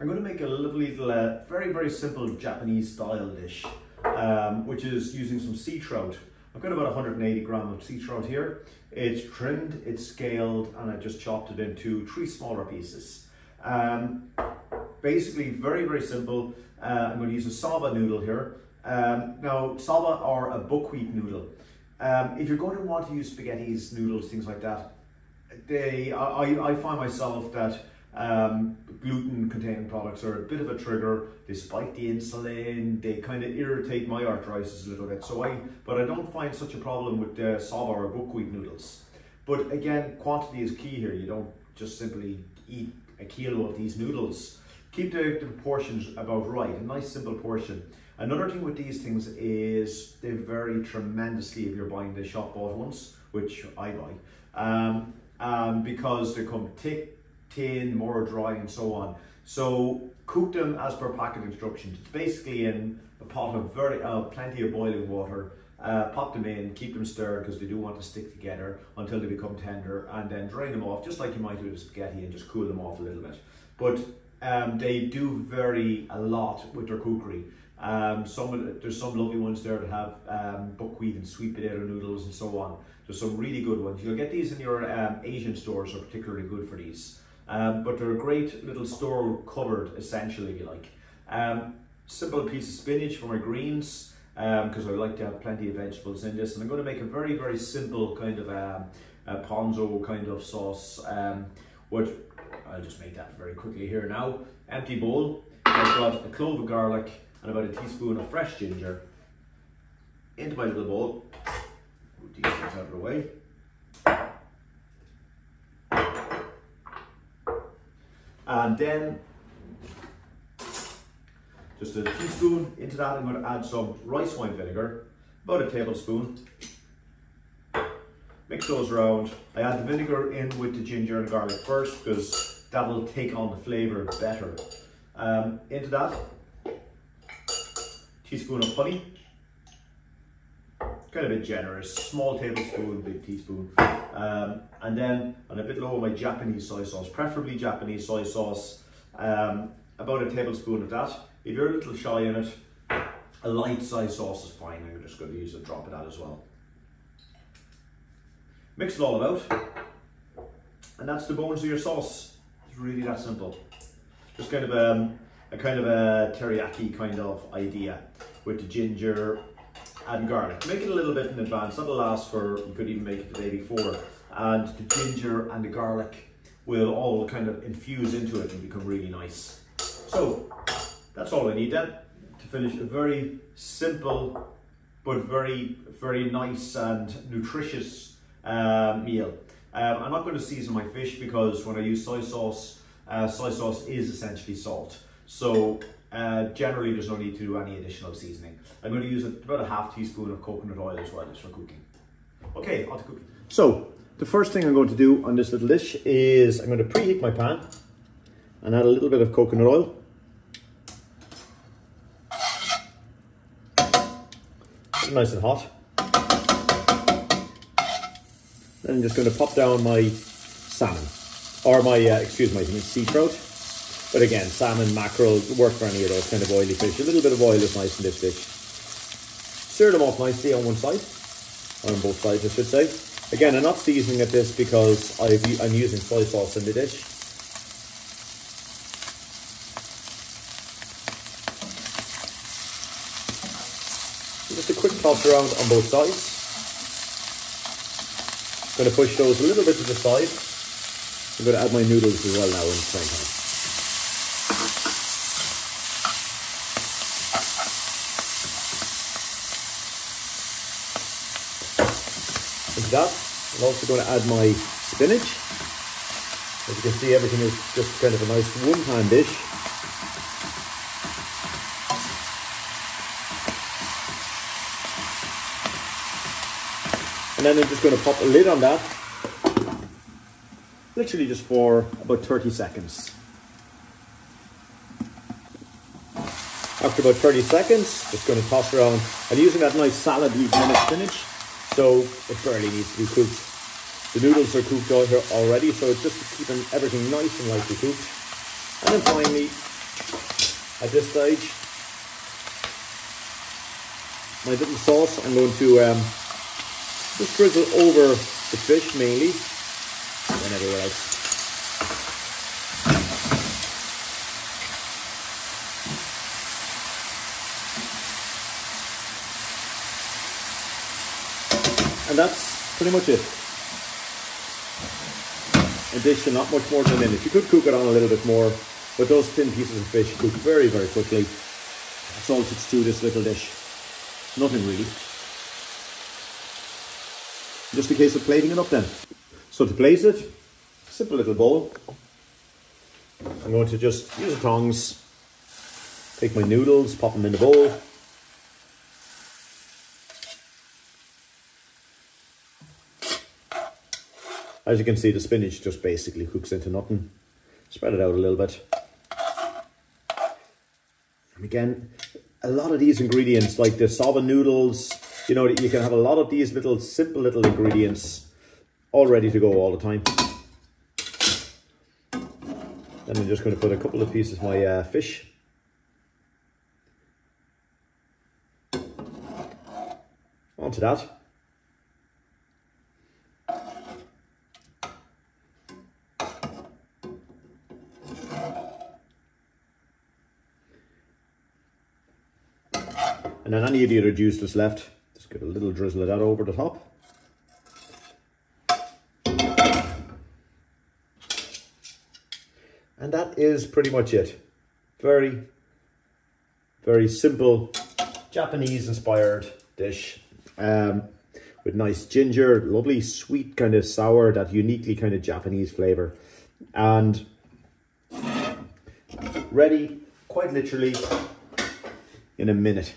I'm going to make a lovely little, very, very simple Japanese style dish, which is using some sea trout. I've got about 180 grams of sea trout here. It's trimmed, it's scaled, and I just chopped it into 3 smaller pieces. Basically, very, very simple. I'm going to use a soba noodle here. Now, soba are a buckwheat noodle. If you're going to want to use spaghettis, noodles, things like that, I find myself that gluten-containing products are a bit of a trigger. They spike the insulin. They kind of irritate my arthritis a little bit. But I don't find such a problem with soba or buckwheat noodles. But again, quantity is key here. You don't just simply eat a kilo of these noodles. Keep the portions about right, a nice simple portion. Another thing with these things is they vary tremendously if you're buying the shop bought ones, which I buy, because they come thick, thin, more dry, and so on. So cook them as per packet instructions. It's basically in a pot of plenty of boiling water. Pop them in, keep them stirred because they do want to stick together until they become tender, and then drain them off just like you might do with a spaghetti and just cool them off a little bit. But they do vary a lot with their cookery. There's some lovely ones there that have buckwheat and sweet potato noodles and so on. There's some really good ones. You'll get these in your Asian stores, are particularly good for these. But they're a great little store cupboard, essentially, if you like. Simple piece of spinach for my greens, because I like to have plenty of vegetables in this. And I'm going to make a very, very simple kind of a ponzo kind of sauce, which I'll just make that very quickly here now. Empty bowl. I've got a clove of garlic and about a teaspoon of fresh ginger into my little bowl. Move these things out of the way. And then just a teaspoon into that. I'm going to add some rice wine vinegar, about a tablespoon. Mix those around. I add the vinegar in with the ginger and garlic first because that will take on the flavour better. Into that, teaspoon of honey, kind of a bit generous, small tablespoon, big teaspoon. And then on a bit lower, my Japanese soy sauce, preferably Japanese soy sauce, about a tablespoon of that. If you're a little shy in it, a light soy sauce is fine. I'm just going to use a drop of that as well. Mix it all about, and that's the bones of your sauce. It's really that simple. Just kind of a teriyaki kind of idea with the ginger and garlic. Make it a little bit in advance. That'll last for, you could even make it the day before. And the ginger and the garlic will all kind of infuse into it and become really nice. So that's all I need then to finish a very simple but very, very nice and nutritious meal. I'm not going to season my fish because when I use soy sauce is essentially salt. So generally there's no need to do any additional seasoning. I'm going to use about a half teaspoon of coconut oil as well, just for cooking. Okay, on to cooking. So the first thing I'm going to do on this little dish is I'm going to preheat my pan and add a little bit of coconut oil. Nice and hot. Then I'm just going to pop down my salmon, or my, excuse me, sea trout. But again, salmon, mackerel, work for any of those kind of oily fish. A little bit of oil is nice in this fish. Sear them off nicely on one side, or on both sides I should say. Again, I'm not seasoning at this because I'm using soy sauce in the dish. Just a quick toss around on both sides. I'm going to push those a little bit to the side. I'm going to add my noodles as well now in the same time. Into that, I'm also going to add my spinach. As you can see, everything is just kind of a nice one-pan dish. And then I'm just going to pop a lid on that, literally just for about 30 seconds. After about 30 seconds, just going to toss around. I'm using that nice salad-y kind of spinach, so it barely needs to be cooked. The noodles are cooked already, so it's just keeping everything nice and lightly cooked. And then finally, at this stage. My little sauce I'm going to just drizzle over the fish mainly, and everywhere else. And that's pretty much it. A dish and not much more than a minute. You could cook it on a little bit more, but those thin pieces of fish cook very, very quickly. That's all that's to this little dish. Nothing really. Just a case of plating it up then. So to place it, simple little bowl. I'm going to just use the tongs, take my noodles, pop them in the bowl. As you can see, the spinach just basically cooks into nothing. Spread it out a little bit. And again, a lot of these ingredients, like the Soba Noodles, you know, you can have a lot of these little simple little ingredients all ready to go all the time. Then I'm just going to put a couple of pieces of my fish. Onto that. And then any of the other juice that's left, just get a little drizzle of that over the top. And that is pretty much it. Very, very simple Japanese inspired dish with nice ginger, lovely sweet kind of sour, that uniquely kind of Japanese flavor. And ready quite literally in a minute.